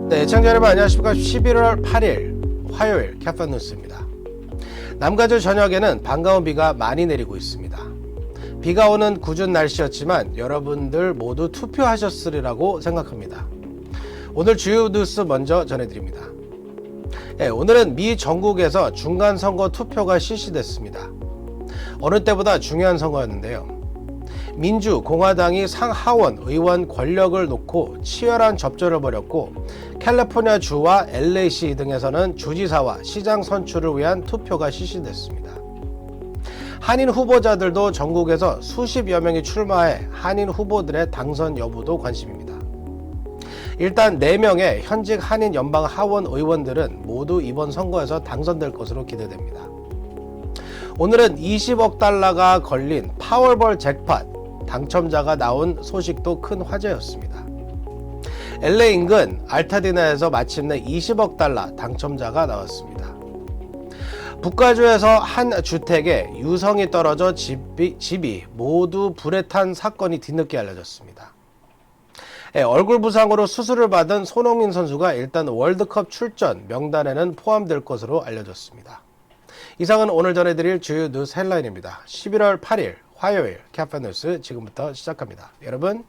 네, 시청자 여러분 안녕하십니까. 11월 8일 화요일 캐파 뉴스입니다. 남가주 전역에는 반가운 비가 많이 내리고 있습니다. 비가 오는 궂은 날씨였지만 여러분들 모두 투표하셨으리라고 생각합니다. 오늘 주요 뉴스 먼저 전해드립니다. 네, 오늘은 미 전국에서 중간선거 투표가 실시됐습니다. 어느 때보다 중요한 선거였는데요. 민주, 공화당이 상하원 의원 권력을 놓고 치열한 접전을 벌였고 캘리포니아 주와 LA시 등에서는 주지사와 시장 선출을 위한 투표가 실시됐습니다. 한인 후보자들도 전국에서 수십여 명이 출마해 한인 후보들의 당선 여부도 관심입니다. 일단 4명의 현직 한인 연방 하원 의원들은 모두 이번 선거에서 당선될 것으로 기대됩니다. 오늘은 20억 달러가 걸린 파월볼 잭팟 당첨자가 나온 소식도 큰 화제였습니다. LA 인근 알타디나에서 마침내 20억 달러 당첨자가 나왔습니다. 북가주에서 한 주택에 유성이 떨어져 집이 모두 불에 탄 사건이 뒤늦게 알려졌습니다. 얼굴 부상으로 수술을 받은 손흥민 선수가 일단 월드컵 출전 명단에는 포함될 것으로 알려졌습니다. 이상은 오늘 전해드릴 주요 뉴스 헬라인입니다. 11월 8일 화요일 캐파 뉴스 지금부터 시작합니다. 여러분,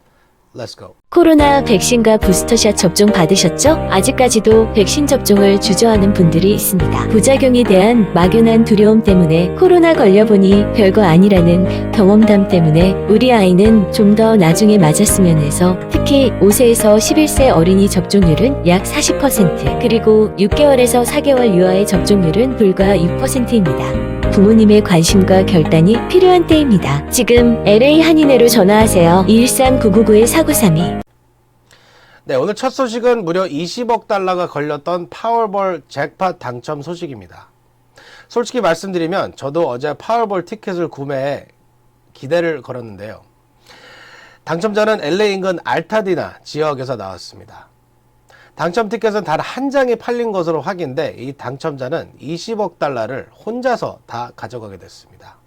Let's go. 코로나 백신과 부스터샷 접종 받으셨죠? 아직까지도 백신 접종을 주저하는 분들이 있습니다. 부작용에 대한 막연한 두려움 때문에 코로나 걸려보니 별거 아니라는 경험담 때문에 우리 아이는 좀 더 나중에 맞았으면 해서 특히 5세에서 11세 어린이 접종률은 약 40%, 그리고 6개월에서 4개월 유아의 접종률은 불과 6%입니다. 부모님의 관심과 결단이 필요한 때입니다. 지금 LA 한인회로 전화하세요. 213-999-4932. 네, 오늘 첫 소식은 무려 20억 달러가 걸렸던 파월볼 잭팟 당첨 소식입니다. 솔직히 말씀드리면 저도 어제 파월볼 티켓을 구매해 기대를 걸었는데요. 당첨자는 LA 인근 알타디나 지역에서 나왔습니다. 당첨 티켓은 단 한 장이 팔린 것으로 확인돼 이 당첨자는 20억 달러를 혼자서 다 가져가게 됐습니다.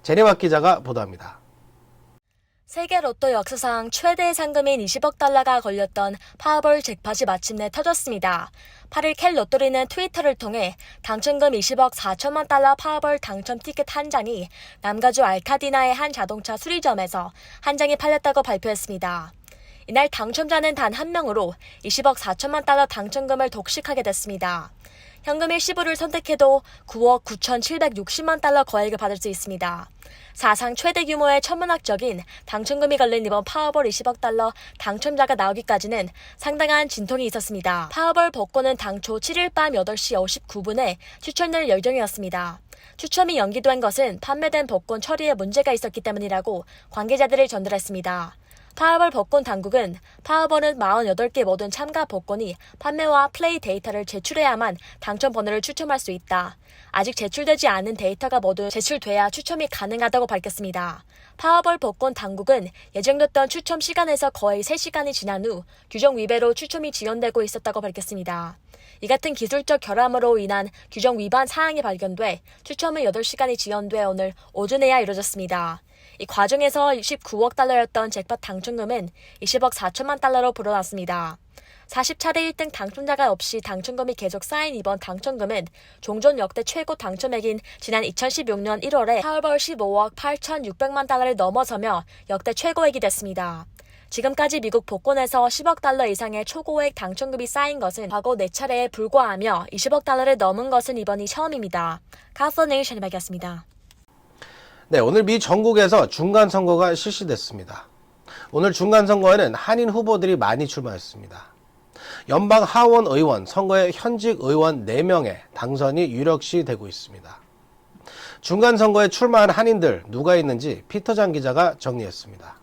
제니왁 기자가 보도합니다. 세계 로또 역사상 최대 상금인 20억 달러가 걸렸던 파워볼 잭팟이 마침내 터졌습니다. 8일 캘 로또리는 트위터를 통해 당첨금 20억 4천만 달러 파워볼 당첨 티켓 한 장이 남가주 알타디나의 한 자동차 수리점에서 한 장이 팔렸다고 발표했습니다. 이날 당첨자는 단 한 명으로 20억 4천만 달러 당첨금을 독식하게 됐습니다. 현금 일시불을 선택해도 9억 9,760만 달러 거액을 받을 수 있습니다. 사상 최대 규모의 천문학적인 당첨금이 걸린 이번 파워볼 20억 달러 당첨자가 나오기까지는 상당한 진통이 있었습니다. 파워볼 복권은 당초 7일 밤 8시 59분에 추첨될 예정이었습니다. 추첨이 연기된 것은 판매된 복권 처리에 문제가 있었기 때문이라고 관계자들을 전달했습니다. 파워볼 복권 당국은 파워볼은 48개 모든 참가 복권이 판매와 플레이 데이터를 제출해야만 당첨 번호를 추첨할 수 있다. 아직 제출되지 않은 데이터가 모두 제출돼야 추첨이 가능하다고 밝혔습니다. 파워볼 복권 당국은 예정됐던 추첨 시간에서 거의 3시간이 지난 후 규정 위배로 추첨이 지연되고 있었다고 밝혔습니다. 이 같은 기술적 결함으로 인한 규정 위반 사항이 발견돼 추첨은 8시간이 지연돼 오늘 오전에야 이루어졌습니다. 이 과정에서 19억 달러였던 잭팟 당첨금은 20억 4천만 달러로 불어났습니다. 40차례 1등 당첨자가 없이 당첨금이 계속 쌓인 이번 당첨금은 종전 역대 최고 당첨액인 지난 2016년 1월에 파워볼 15억 8,600만 달러를 넘어서며 역대 최고액이 됐습니다. 지금까지 미국 복권에서 10억 달러 이상의 초고액 당첨금이 쌓인 것은 과거 4차례에 불과하며 20억 달러를 넘은 것은 이번이 처음입니다. 카슬네이션이 밝혔습니다. 네, 오늘 미 전국에서 중간선거가 실시됐습니다. 오늘 중간선거에는 한인 후보들이 많이 출마했습니다. 연방 하원 의원 선거에 현직 의원 4명의 당선이 유력시 되고 있습니다. 중간선거에 출마한 한인들 누가 있는지 피터장 기자가 정리했습니다.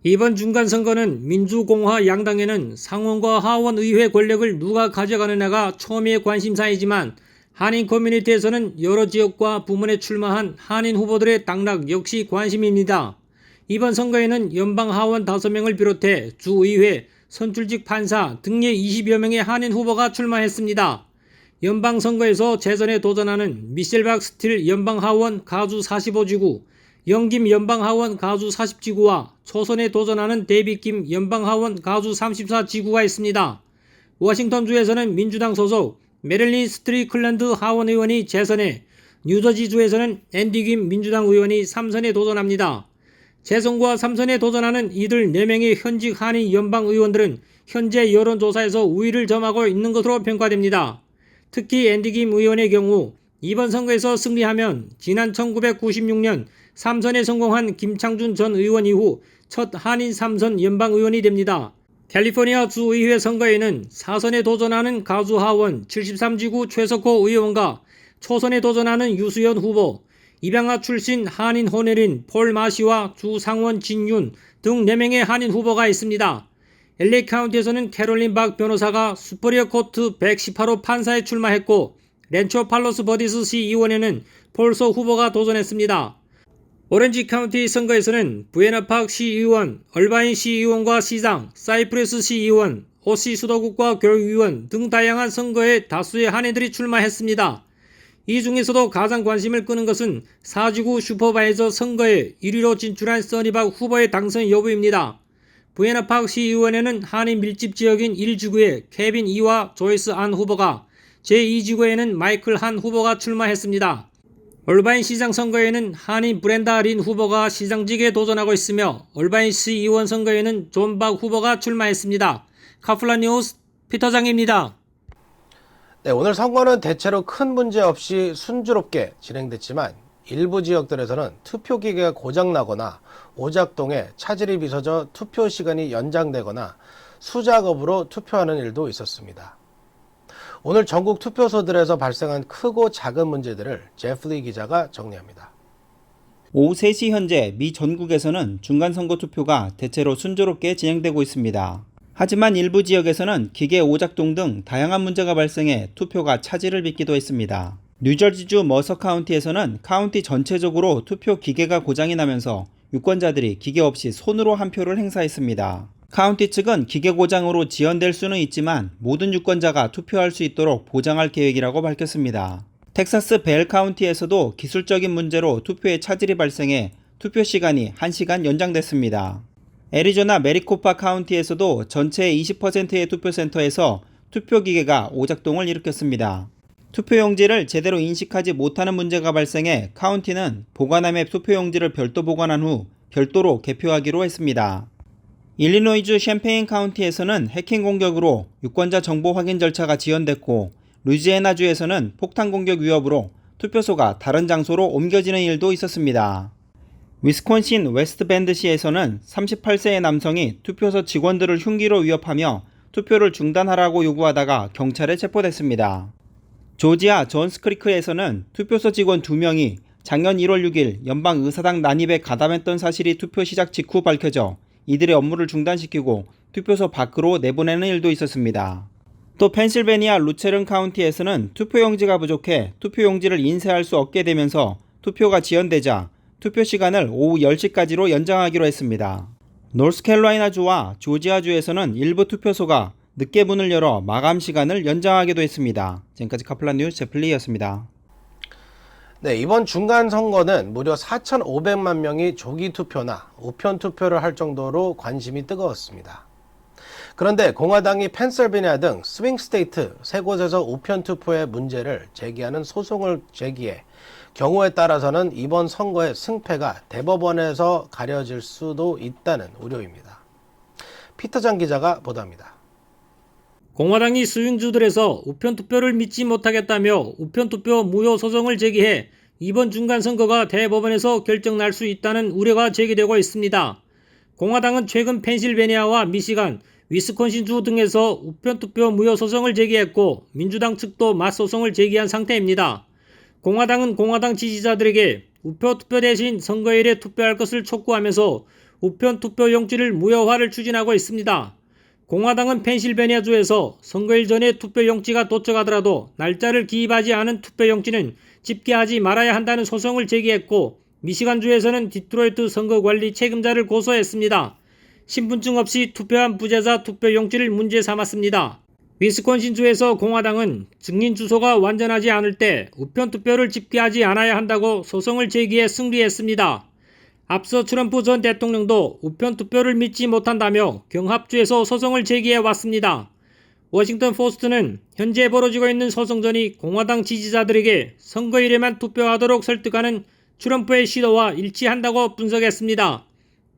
이번 중간선거는 민주공화 양당에는 상원과 하원 의회 권력을 누가 가져가느냐가 초미의 관심사이지만 한인 커뮤니티에서는 여러 지역과 부문에 출마한 한인 후보들의 당락 역시 관심입니다. 이번 선거에는 연방 하원 5명을 비롯해 주의회, 선출직 판사 등의 20여 명의 한인 후보가 출마했습니다. 연방 선거에서 재선에 도전하는 미셸 박스틸 연방 하원 가주 45지구, 영김 연방 하원 가주 40지구와 초선에 도전하는 데이빗 김 연방 하원 가주 34지구가 있습니다. 워싱턴주에서는 민주당 소속 메릴린 스트리클랜드 하원 의원이 재선에, 뉴저지주에서는 앤디 김 민주당 의원이 3선에 도전합니다. 재선과 3선에 도전하는 이들 4명의 현직 한인 연방 의원들은 현재 여론조사에서 우위를 점하고 있는 것으로 평가됩니다. 특히 앤디 김 의원의 경우 이번 선거에서 승리하면 지난 1996년 3선에 성공한 김창준 전 의원 이후 첫 한인 3선 연방 의원이 됩니다. 캘리포니아 주의회 선거에는 4선에 도전하는 가주 하원 73지구 최석호 의원과 초선에 도전하는 유수연 후보, 입양아 출신 한인 호내린 폴 마시와 주 상원 진윤 등 4명의 한인 후보가 있습니다. LA 카운티에서는 캐롤린 박 변호사가 수퍼리어 코트 118호 판사에 출마했고, 렌초 팔로스 버디스 시의원에는 폴소 후보가 도전했습니다. 오렌지 카운티 선거에서는 부에나팍 시의원, 얼바인 시의원과 시장, 사이프레스 시의원, 오시 수도국과 교육위원 등 다양한 선거에 다수의 한인들이 출마했습니다. 이 중에서도 가장 관심을 끄는 것은 4지구 슈퍼바이저 선거에 1위로 진출한 써니박 후보의 당선 여부입니다. 부에나팍 시의원에는 한인 밀집 지역인 1지구에 케빈 이와 조이스 안 후보가, 제2지구에는 마이클 한 후보가 출마했습니다. 얼바인 시장 선거에는 한인 브렌다 린 후보가 시장직에 도전하고 있으며, 얼바인 시의원 선거에는 존 박 후보가 출마했습니다. 카플라 뉴스 피터장입니다. 네, 오늘 선거는 대체로 큰 문제 없이 순조롭게 진행됐지만 일부 지역들에서는 투표 기계가 고장나거나 오작동에 차질이 빚어져 투표 시간이 연장되거나 수작업으로 투표하는 일도 있었습니다. 오늘 전국 투표소들에서 발생한 크고 작은 문제들을 제프리 기자가 정리합니다. 오후 3시 현재 미 전국에서는 중간선거 투표가 대체로 순조롭게 진행되고 있습니다. 하지만 일부 지역에서는 기계 오작동 등 다양한 문제가 발생해 투표가 차질을 빚기도 했습니다. 뉴저지주 머서 카운티에서는 카운티 전체적으로 투표 기계가 고장이 나면서 유권자들이 기계 없이 손으로 한 표를 행사했습니다. 카운티 측은 기계 고장으로 지연될 수는 있지만 모든 유권자가 투표할 수 있도록 보장할 계획이라고 밝혔습니다. 텍사스 벨 카운티에서도 기술적인 문제로 투표에 차질이 발생해 투표 시간이 1시간 연장됐습니다. 애리조나 메리코파 카운티에서도 전체의 20%의 투표센터에서 투표기계가 오작동을 일으켰습니다. 투표용지를 제대로 인식하지 못하는 문제가 발생해 카운티는 보관함에 투표용지를 별도 보관한 후 별도로 개표하기로 했습니다. 일리노이주 샴페인 카운티에서는 해킹 공격으로 유권자 정보 확인 절차가 지연됐고, 루이지애나주에서는 폭탄 공격 위협으로 투표소가 다른 장소로 옮겨지는 일도 있었습니다. 위스콘신 웨스트밴드시에서는 38세의 남성이 투표소 직원들을 흉기로 위협하며 투표를 중단하라고 요구하다가 경찰에 체포됐습니다. 조지아 존스크리크에서는 투표소 직원 2명이 작년 1월 6일 연방의사당 난입에 가담했던 사실이 투표 시작 직후 밝혀져 이들의 업무를 중단시키고 투표소 밖으로 내보내는 일도 있었습니다. 또 펜실베니아 루체른 카운티에서는 투표용지가 부족해 투표용지를 인쇄할 수 없게 되면서 투표가 지연되자 투표 시간을 오후 10시까지로 연장하기로 했습니다. 노스캐롤라이나주와 조지아주에서는 일부 투표소가 늦게 문을 열어 마감 시간을 연장하기도 했습니다. 지금까지 카플라 뉴스 제플리였습니다. 네, 이번 중간 선거는 무려 4,500만 명이 조기 투표나 우편 투표를 할 정도로 관심이 뜨거웠습니다. 그런데 공화당이 펜실베니아 등 스윙 스테이트 세 곳에서 우편 투표의 문제를 제기하는 소송을 제기해 경우에 따라서는 이번 선거의 승패가 대법원에서 가려질 수도 있다는 우려입니다. 피터장 기자가 보도합니다. 공화당이 스윙주들에서 우편투표를 믿지 못하겠다며 우편투표 무효 소송을 제기해 이번 중간선거가 대법원에서 결정날 수 있다는 우려가 제기되고 있습니다. 공화당은 최근 펜실베니아와 미시간, 위스콘신주 등에서 우편투표 무효 소송을 제기했고, 민주당 측도 맞소송을 제기한 상태입니다. 공화당은 공화당 지지자들에게 우편투표 대신 선거일에 투표할 것을 촉구하면서 우편투표 용지를 무효화를 추진하고 있습니다. 공화당은 펜실베니아주에서 선거일 전에 투표용지가 도착하더라도 날짜를 기입하지 않은 투표용지는 집계하지 말아야 한다는 소송을 제기했고, 미시간주에서는 디트로이트 선거관리 책임자를 고소했습니다. 신분증 없이 투표한 부재자 투표용지를 문제 삼았습니다. 위스콘신주에서 공화당은 증인 주소가 완전하지 않을 때 우편투표를 집계하지 않아야 한다고 소송을 제기해 승리했습니다. 앞서 트럼프 전 대통령도 우편투표를 믿지 못한다며 경합주에서 소송을 제기해 왔습니다. 워싱턴 포스트는 현재 벌어지고 있는 소송전이 공화당 지지자들에게 선거일에만 투표하도록 설득하는 트럼프의 시도와 일치한다고 분석했습니다.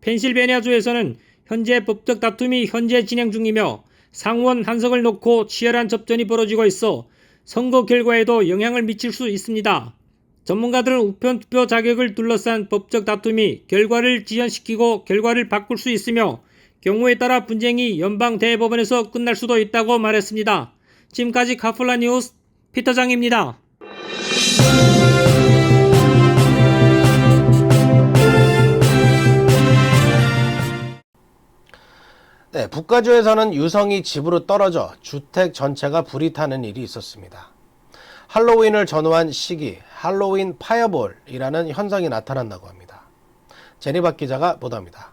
펜실베니아주에서는 현재 법적 다툼이 현재 진행 중이며 상원 한석을 놓고 치열한 접전이 벌어지고 있어 선거 결과에도 영향을 미칠 수 있습니다. 전문가들은 우편 투표 자격을 둘러싼 법적 다툼이 결과를 지연시키고 결과를 바꿀 수 있으며 경우에 따라 분쟁이 연방 대법원에서 끝날 수도 있다고 말했습니다. 지금까지 카플라 뉴스 피터장입니다. 네, 북가주에서는 유성이 집으로 떨어져 주택 전체가 불이 타는 일이 있었습니다. 할로윈을 전후한 시기, 할로윈 파이어볼이라는 현상이 나타난다고 합니다. 제니박 기자가 보도합니다.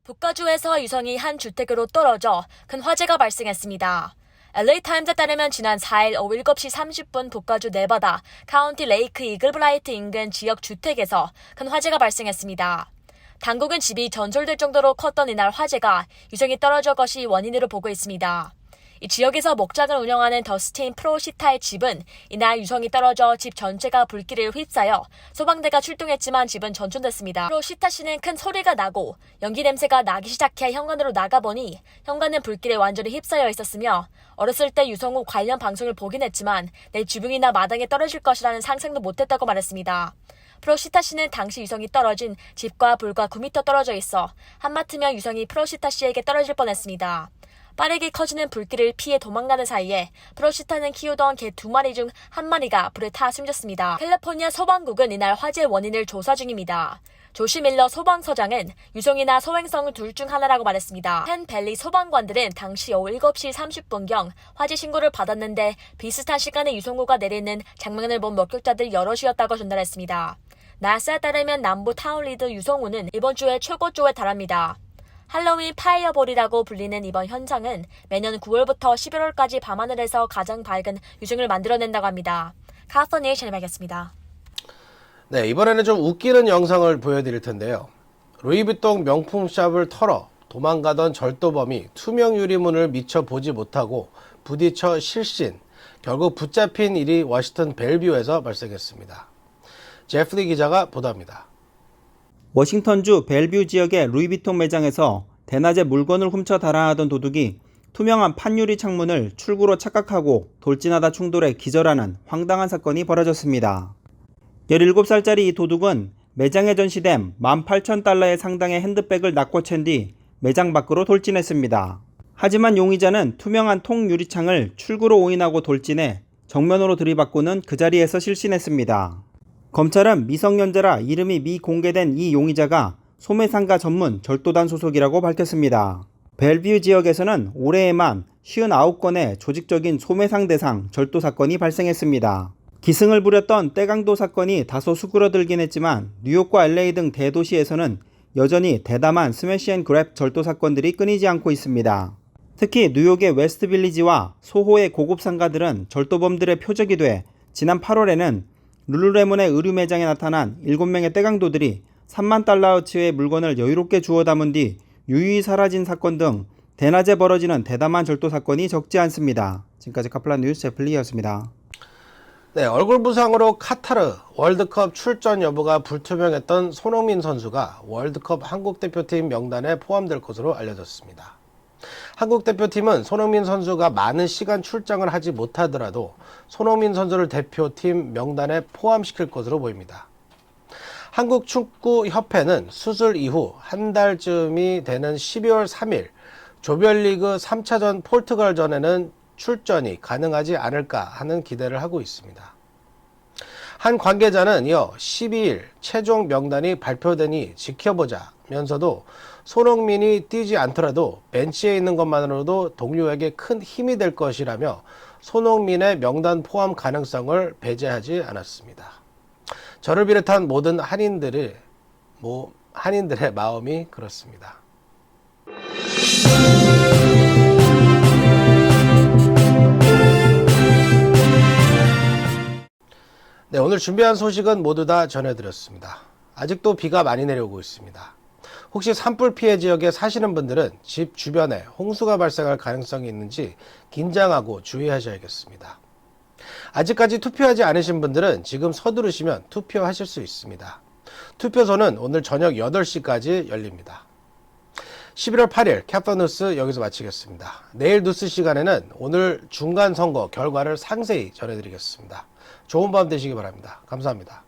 북가주에서 유성이 한 주택으로 떨어져 큰 화재가 발생했습니다. LA타임즈에 따르면 지난 4일 오후 7시 30분 북가주 네바다 카운티 레이크 이글브라이트 인근 지역 주택에서 큰 화재가 발생했습니다. 당국은 집이 전솔될 정도로 컸던 이날 화재가 유성이 떨어져 것이 원인으로 보고 있습니다. 이 지역에서 목장을 운영하는 더스틴 프로시타의 집은 이날 유성이 떨어져 집 전체가 불길을 휩싸여 소방대가 출동했지만 집은 전초됐습니다. 프로시타 씨는 큰 소리가 나고 연기 냄새가 나기 시작해 현관으로 나가보니 현관은 불길에 완전히 휩싸여 있었으며 어렸을 때 유성 후 관련 방송을 보긴 했지만 내 지붕이나 마당에 떨어질 것이라는 상상도 못했다고 말했습니다. 프로시타 씨는 당시 유성이 떨어진 집과 불과 9m 떨어져 있어 한마트면 유성이 프로시타 씨에게 떨어질 뻔했습니다. 빠르게 커지는 불길을 피해 도망가는 사이에 프로시타는 키우던 개 2마리 중 1마리가 불에 타 숨졌습니다. 캘리포니아 소방국은 이날 화재 원인을 조사 중입니다. 조시 밀러 소방서장은 유성이나 소행성 둘 중 하나라고 말했습니다. 펜밸리 소방관들은 당시 오후 7시 30분경 화재 신고를 받았는데 비슷한 시간에 유성호가 내리는 장면을 본 목격자들 여럿이었다고 전달했습니다. 나사에 따르면 남부 타운리드 유성호는 이번 주에 최고조에 달합니다. 할로윈 파이어볼이라고 불리는 이번 현상은 매년 9월부터 11월까지 밤하늘에서 가장 밝은 유성을 만들어낸다고 합니다. 카퍼니의 제니박이었습니다. 네, 이번에는 좀 웃기는 영상을 보여드릴 텐데요. 루이비통 명품샵을 털어 도망가던 절도범이 투명 유리문을 미처 보지 못하고 부딪혀 실신, 결국 붙잡힌 일이 워싱턴 벨뷰에서 발생했습니다. 제프리 기자가 보도합니다. 워싱턴주 벨뷰 지역의 루이비통 매장에서 대낮에 물건을 훔쳐 달아나던 도둑이 투명한 판유리 창문을 출구로 착각하고 돌진하다 충돌해 기절하는 황당한 사건이 벌어졌습니다. 17살짜리 이 도둑은 매장에 전시된 18,000달러의 상당의 핸드백을 낚고챈 뒤 매장 밖으로 돌진했습니다. 하지만 용의자는 투명한 통 유리창을 출구로 오인하고 돌진해 정면으로 들이받고는 그 자리에서 실신했습니다. 검찰은 미성년자라 이름이 미공개된 이 용의자가 소매상가 전문 절도단 소속이라고 밝혔습니다. 벨뷰 지역에서는 올해에만 59건의 조직적인 소매상 대상 절도 사건이 발생했습니다. 기승을 부렸던 떼강도 사건이 다소 수그러들긴 했지만 뉴욕과 LA 등 대도시에서는 여전히 대담한 스매시 앤 그랩 절도 사건들이 끊이지 않고 있습니다. 특히 뉴욕의 웨스트 빌리지와 소호의 고급 상가들은 절도범들의 표적이 돼 지난 8월에는 룰루레몬의 의류 매장에 나타난 7명의 떼강도들이 3만 달러어치의 물건을 여유롭게 주워 담은 뒤 유유히 사라진 사건 등 대낮에 벌어지는 대담한 절도 사건이 적지 않습니다. 지금까지 카플라 뉴스 제플리였습니다. 네, 얼굴 부상으로 카타르 월드컵 출전 여부가 불투명했던 손흥민 선수가 월드컵 한국대표팀 명단에 포함될 것으로 알려졌습니다. 한국 대표팀은 손흥민 선수가 많은 시간 출장을 하지 못하더라도 손흥민 선수를 대표팀 명단에 포함시킬 것으로 보입니다. 한국축구협회는 수술 이후 한 달쯤이 되는 12월 3일 조별리그 3차전 포르투갈전에는 출전이 가능하지 않을까 하는 기대를 하고 있습니다. 한 관계자는 이어 12일 최종 명단이 발표되니 지켜보자면서도 손흥민이 뛰지 않더라도 벤치에 있는 것만으로도 동료에게 큰 힘이 될 것이라며 손흥민의 명단 포함 가능성을 배제하지 않았습니다. 저를 비롯한 모든 한인들의 마음이 그렇습니다. 네, 오늘 준비한 소식은 모두 다 전해드렸습니다. 아직도 비가 많이 내려오고 있습니다. 혹시 산불 피해 지역에 사시는 분들은 집 주변에 홍수가 발생할 가능성이 있는지 긴장하고 주의하셔야겠습니다. 아직까지 투표하지 않으신 분들은 지금 서두르시면 투표하실 수 있습니다. 투표소는 오늘 저녁 8시까지 열립니다. 11월 8일 캡터뉴스 여기서 마치겠습니다. 내일 뉴스 시간에는 오늘 중간선거 결과를 상세히 전해드리겠습니다. 좋은 밤 되시기 바랍니다. 감사합니다.